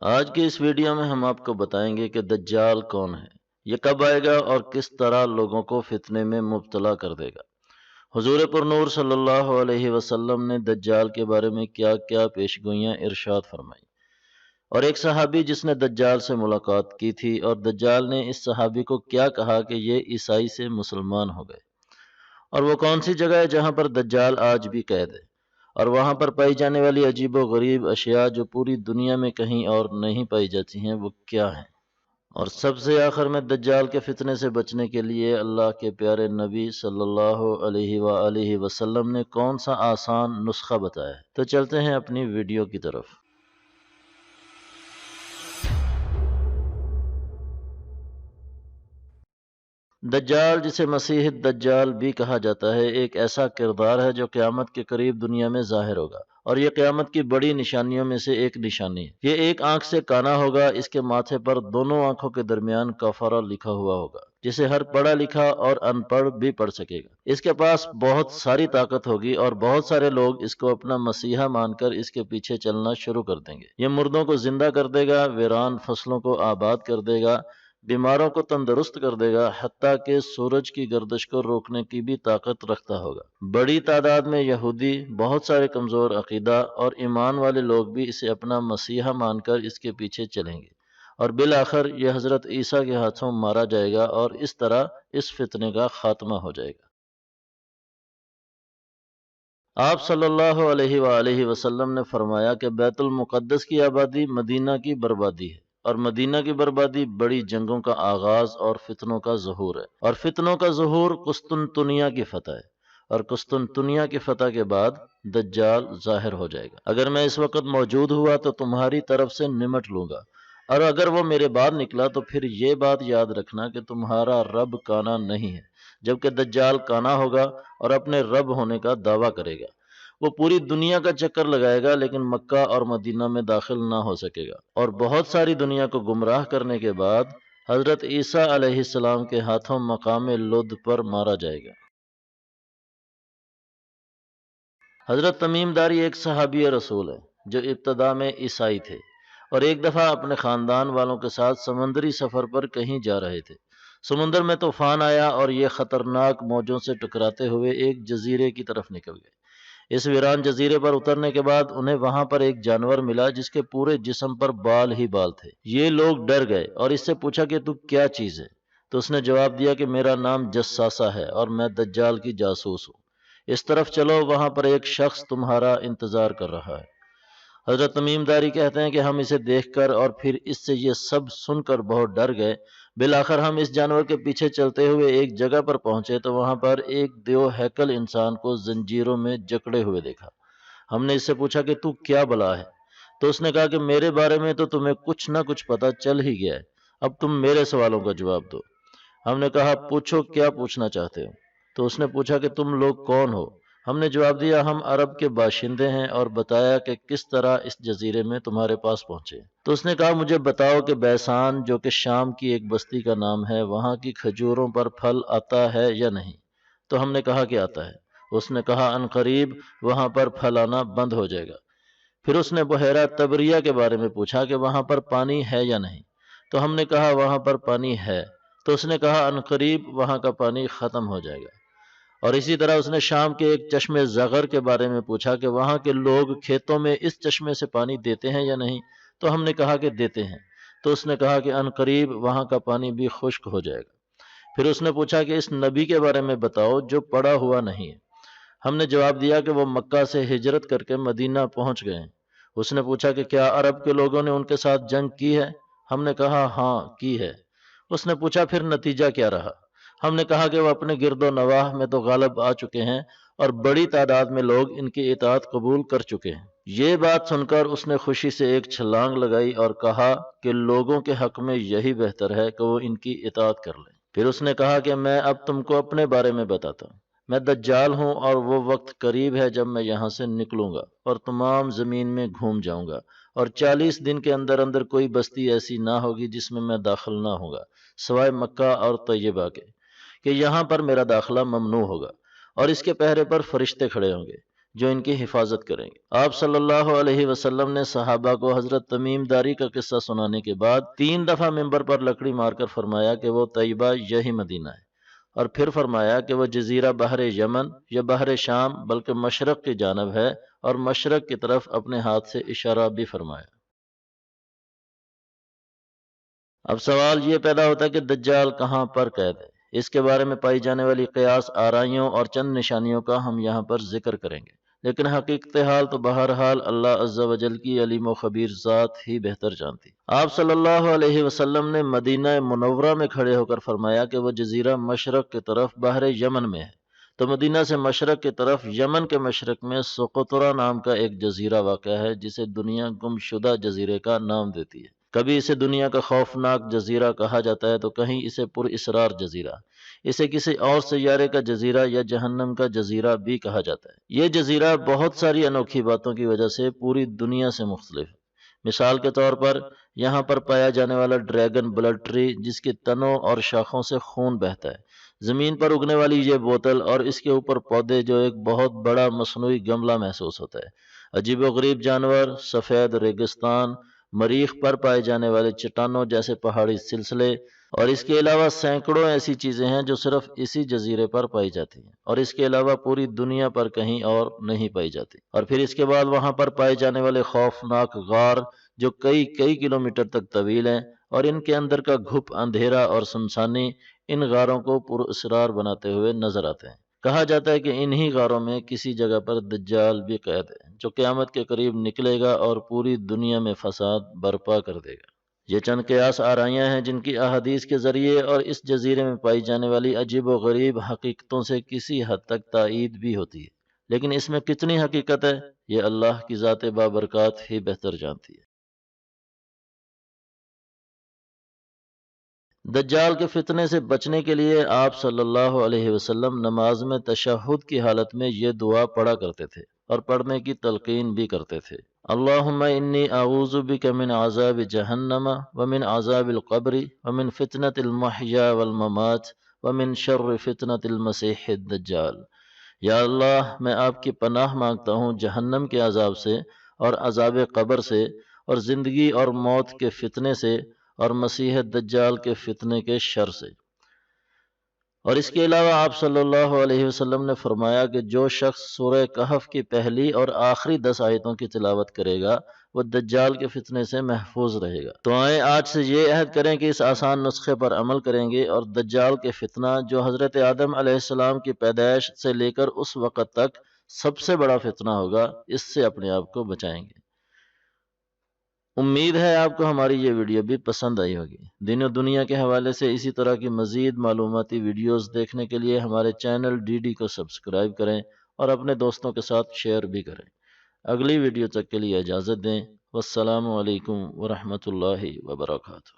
آج کی اس ویڈیو میں ہم آپ کو بتائیں گے کہ دجال کون ہے، یہ کب آئے گا اور کس طرح لوگوں کو فتنے میں مبتلا کر دے گا۔ حضور پر نور صلی اللہ علیہ وسلم نے دجال کے بارے میں کیا کیا پیشگوئیاں ارشاد فرمائی، اور ایک صحابی جس نے دجال سے ملاقات کی تھی اور دجال نے اس صحابی کو کیا کہا کہ یہ عیسائی سے مسلمان ہو گئے، اور وہ کون سی جگہ ہے جہاں پر دجال آج بھی قید ہے، اور وہاں پر پائی جانے والی عجیب و غریب اشیاء جو پوری دنیا میں کہیں اور نہیں پائی جاتی ہیں وہ کیا ہیں، اور سب سے آخر میں دجال کے فتنے سے بچنے کے لیے اللہ کے پیارے نبی صلی اللہ علیہ وآلہ وسلم نے کون سا آسان نسخہ بتایا ہے۔ تو چلتے ہیں اپنی ویڈیو کی طرف۔ دجال، جسے مسیح الدجال بھی کہا جاتا ہے، ایک ایسا کردار ہے جو قیامت کے قریب دنیا میں ظاہر ہوگا، اور یہ قیامت کی بڑی نشانیوں میں سے ایک نشانی ہے۔ یہ ایک آنکھ سے کانا ہوگا، اس کے ماتھے پر دونوں آنکھوں کے درمیان کفارہ لکھا ہوا ہوگا، جسے ہر پڑھا لکھا اور ان پڑھ بھی پڑھ سکے گا۔ اس کے پاس بہت ساری طاقت ہوگی اور بہت سارے لوگ اس کو اپنا مسیحا مان کر اس کے پیچھے چلنا شروع کر دیں گے۔ یہ مردوں کو زندہ کر دے گا، ویران فصلوں کو آباد کر دے گا، بیماروں کو تندرست کر دے گا، حتیٰ کہ سورج کی گردش کو روکنے کی بھی طاقت رکھتا ہوگا۔ بڑی تعداد میں یہودی، بہت سارے کمزور عقیدہ اور ایمان والے لوگ بھی اسے اپنا مسیحا مان کر اس کے پیچھے چلیں گے، اور بالآخر یہ حضرت عیسیٰ کے ہاتھوں مارا جائے گا، اور اس طرح اس فتنے کا خاتمہ ہو جائے گا۔ آپ صلی اللہ علیہ وآلہ وسلم نے فرمایا کہ بیت المقدس کی آبادی مدینہ کی بربادی ہے، اور مدینہ کی بربادی بڑی جنگوں کا آغاز اور فتنوں کا ظہور ہے، اور فتنوں کا ظہور قسطنطنیہ کی فتح ہے، اور قسطنطنیہ کی فتح کے بعد دجال ظاہر ہو جائے گا۔ اگر میں اس وقت موجود ہوا تو تمہاری طرف سے نمٹ لوں گا، اور اگر وہ میرے بعد نکلا تو پھر یہ بات یاد رکھنا کہ تمہارا رب کانا نہیں ہے، جبکہ دجال کانا ہوگا اور اپنے رب ہونے کا دعویٰ کرے گا۔ وہ پوری دنیا کا چکر لگائے گا لیکن مکہ اور مدینہ میں داخل نہ ہو سکے گا، اور بہت ساری دنیا کو گمراہ کرنے کے بعد حضرت عیسیٰ علیہ السلام کے ہاتھوں مقام لد پر مارا جائے گا۔ حضرت تمیم داری ایک صحابی رسول ہے جو ابتدا میں عیسائی تھے، اور ایک دفعہ اپنے خاندان والوں کے ساتھ سمندری سفر پر کہیں جا رہے تھے۔ سمندر میں طوفان آیا اور یہ خطرناک موجوں سے ٹکراتے ہوئے ایک جزیرے کی طرف نکل گئے۔ اس ویران جزیرے پر اترنے کے بعد انہیں وہاں پر ایک جانور ملا جس کے پورے جسم پر بال ہی بال تھے۔ یہ لوگ ڈر گئے اور اس سے پوچھا کہ تو کیا چیز ہے؟ تو اس نے جواب دیا کہ میرا نام جساسہ ہے اور میں دجال کی جاسوس ہوں، اس طرف چلو، وہاں پر ایک شخص تمہارا انتظار کر رہا ہے۔ حضرت تمیم داری کہتے ہیں کہ ہم اسے دیکھ کر اور پھر اس سے یہ سب سن کر بہت ڈر گئے۔ بالآخر ہم اس جانور کے پیچھے چلتے ہوئے ایک جگہ پر پہنچے تو وہاں پر ایک دیو ہیکل انسان کو زنجیروں میں جکڑے ہوئے دیکھا۔ ہم نے اس سے پوچھا کہ تو کیا بلا ہے؟ تو اس نے کہا کہ میرے بارے میں تو تمہیں کچھ نہ کچھ پتہ چل ہی گیا ہے، اب تم میرے سوالوں کا جواب دو۔ ہم نے کہا پوچھو، کیا پوچھنا چاہتے ہو؟ تو اس نے پوچھا کہ تم لوگ کون ہو؟ ہم نے جواب دیا ہم عرب کے باشندے ہیں، اور بتایا کہ کس طرح اس جزیرے میں تمہارے پاس پہنچے۔ تو اس نے کہا مجھے بتاؤ کہ بیسان، جو کہ شام کی ایک بستی کا نام ہے، وہاں کی کھجوروں پر پھل آتا ہے یا نہیں؟ تو ہم نے کہا کہ آتا ہے۔ اس نے کہا ان قریب وہاں پر پھل آنا بند ہو جائے گا۔ پھر اس نے بحیرہ تبریہ کے بارے میں پوچھا کہ وہاں پر پانی ہے یا نہیں؟ تو ہم نے کہا وہاں پر پانی ہے۔ تو اس نے کہا ان قریب وہاں کا پانی ختم ہو جائے گا۔ اور اسی طرح اس نے شام کے ایک چشمے زغر کے بارے میں پوچھا کہ وہاں کے لوگ کھیتوں میں اس چشمے سے پانی دیتے ہیں یا نہیں؟ تو ہم نے کہا کہ دیتے ہیں۔ تو اس نے کہا کہ ان قریب وہاں کا پانی بھی خشک ہو جائے گا۔ پھر اس نے پوچھا کہ اس نبی کے بارے میں بتاؤ جو پڑا ہوا نہیں ہے۔ ہم نے جواب دیا کہ وہ مکہ سے ہجرت کر کے مدینہ پہنچ گئے ہیں۔ اس نے پوچھا کہ کیا عرب کے لوگوں نے ان کے ساتھ جنگ کی ہے؟ ہم نے کہا ہاں کی ہے۔ اس نے پوچھا پھر نتیجہ کیا رہا؟ ہم نے کہا کہ وہ اپنے گرد و نواح میں تو غالب آ چکے ہیں، اور بڑی تعداد میں لوگ ان کی اطاعت قبول کر چکے ہیں۔ یہ بات سن کر اس نے خوشی سے ایک چھلانگ لگائی اور کہا کہ لوگوں کے حق میں یہی بہتر ہے کہ وہ ان کی اطاعت کر لیں۔ پھر اس نے کہا کہ میں اب تم کو اپنے بارے میں بتاتا ہوں۔ میں دجال ہوں، اور وہ وقت قریب ہے جب میں یہاں سے نکلوں گا اور تمام زمین میں گھوم جاؤں گا، اور 40 دن کے اندر اندر کوئی بستی ایسی نہ ہوگی جس میں داخل نہ ہوگا سوائے مکہ اور طیبہ کے، کہ یہاں پر میرا داخلہ ممنوع ہوگا، اور اس کے پہرے پر فرشتے کھڑے ہوں گے۔ جو ان کی حفاظت کریں گے۔ آپ صلی اللہ علیہ وسلم نے صحابہ کو حضرت تمیم داری کا قصہ سنانے کے بعد 3 دفعہ ممبر پر لکڑی مار کر فرمایا کہ وہ طیبہ یہی مدینہ ہے، اور پھر فرمایا کہ وہ جزیرہ بحر یمن یا بحر شام بلکہ مشرق کی جانب ہے، اور مشرق کی طرف اپنے ہاتھ سے اشارہ بھی فرمایا۔ اب سوال یہ پیدا ہوتا ہے کہ دجال کہاں پر قید ہے؟ اس کے بارے میں پائی جانے والی قیاس آرائیوں اور چند نشانیوں کا ہم یہاں پر ذکر کریں گے، لیکن حقیقت حال تو بہرحال اللہ عز و جل کی علیم و خبیر ذات ہی بہتر جانتی۔ آپ صلی اللہ علیہ وسلم نے مدینہ منورہ میں کھڑے ہو کر فرمایا کہ وہ جزیرہ مشرق کی طرف بحر یمن میں ہے، تو مدینہ سے مشرق کی طرف یمن کے مشرق میں سقطرہ نام کا ایک جزیرہ واقع ہے، جسے دنیا گم شدہ جزیرے کا نام دیتی ہے۔ کبھی اسے دنیا کا خوفناک جزیرہ کہا جاتا ہے تو کہیں اسے پر اسرار جزیرہ، اسے کسی اور سیارے کا جزیرہ یا جہنم کا جزیرہ بھی کہا جاتا ہے۔ یہ جزیرہ بہت ساری انوکھی باتوں کی وجہ سے پوری دنیا سے مختلف ہے۔ مثال کے طور پر یہاں پر پایا جانے والا ڈریگن بلڈ ٹری، جس کی تنوں اور شاخوں سے خون بہتا ہے، زمین پر اگنے والی یہ بوتل اور اس کے اوپر پودے جو ایک بہت بڑا مصنوعی گملہ محسوس ہوتا ہے، عجیب و غریب جانور، سفید ریگستان، مریخ پر پائے جانے والے چٹانوں جیسے پہاڑی سلسلے، اور اس کے علاوہ سینکڑوں ایسی چیزیں ہیں جو صرف اسی جزیرے پر پائی جاتی ہیں، اور اس کے علاوہ پوری دنیا پر کہیں اور نہیں پائی جاتی۔ اور پھر اس کے بعد وہاں پر پائے جانے والے خوفناک غار جو کئی کلومیٹر تک طویل ہیں، اور ان کے اندر کا گھپ اندھیرا اور سنسانی ان غاروں کو پر اسرار بناتے ہوئے نظر آتے ہیں۔ کہا جاتا ہے کہ انہی غاروں میں کسی جگہ پر دجال بھی قید ہے، جو قیامت کے قریب نکلے گا اور پوری دنیا میں فساد برپا کر دے گا۔ یہ چند قیاس آرائیاں ہیں جن کی احادیث کے ذریعے اور اس جزیرے میں پائی جانے والی عجیب و غریب حقیقتوں سے کسی حد تک تائید بھی ہوتی ہے، لیکن اس میں کتنی حقیقت ہے یہ اللہ کی ذات بابرکات ہی بہتر جانتی ہے۔ دجال کے فتنے سے بچنے کے لیے آپ صلی اللہ علیہ وسلم نماز میں تشہد کی حالت میں یہ دعا پڑھا کرتے تھے اور پڑھنے کی تلقین بھی کرتے تھے۔ اللہم انی اعوذ بک من عذاب جہنم ومن عذاب القبر ومن فتنة المحیا والممات ومن شر فتنة المسیح الدجال۔ یا اللہ، میں آپ کی پناہ مانگتا ہوں جہنم کے عذاب سے اور عذاب قبر سے اور زندگی اور موت کے فتنے سے اور مسیح دجال کے فتنے کے شر سے۔ اور اس کے علاوہ آپ صلی اللہ علیہ وسلم نے فرمایا کہ جو شخص سورہ کہف کی پہلی اور آخری 10 آیتوں کی تلاوت کرے گا وہ دجال کے فتنے سے محفوظ رہے گا۔ تو آئیں آج سے یہ عہد کریں کہ اس آسان نسخے پر عمل کریں گے اور دجال کے فتنہ جو حضرت آدم علیہ السلام کی پیدائش سے لے کر اس وقت تک سب سے بڑا فتنہ ہوگا، اس سے اپنے آپ کو بچائیں گے۔ امید ہے آپ کو ہماری یہ ویڈیو بھی پسند آئی ہوگی۔ دین و دنیا کے حوالے سے اسی طرح کی مزید معلوماتی ویڈیوز دیکھنے کے لیے ہمارے چینل ڈی کو سبسکرائب کریں اور اپنے دوستوں کے ساتھ شیئر بھی کریں۔ اگلی ویڈیو تک کے لیے اجازت دیں۔ والسلام علیکم ورحمۃ اللہ وبرکاتہ۔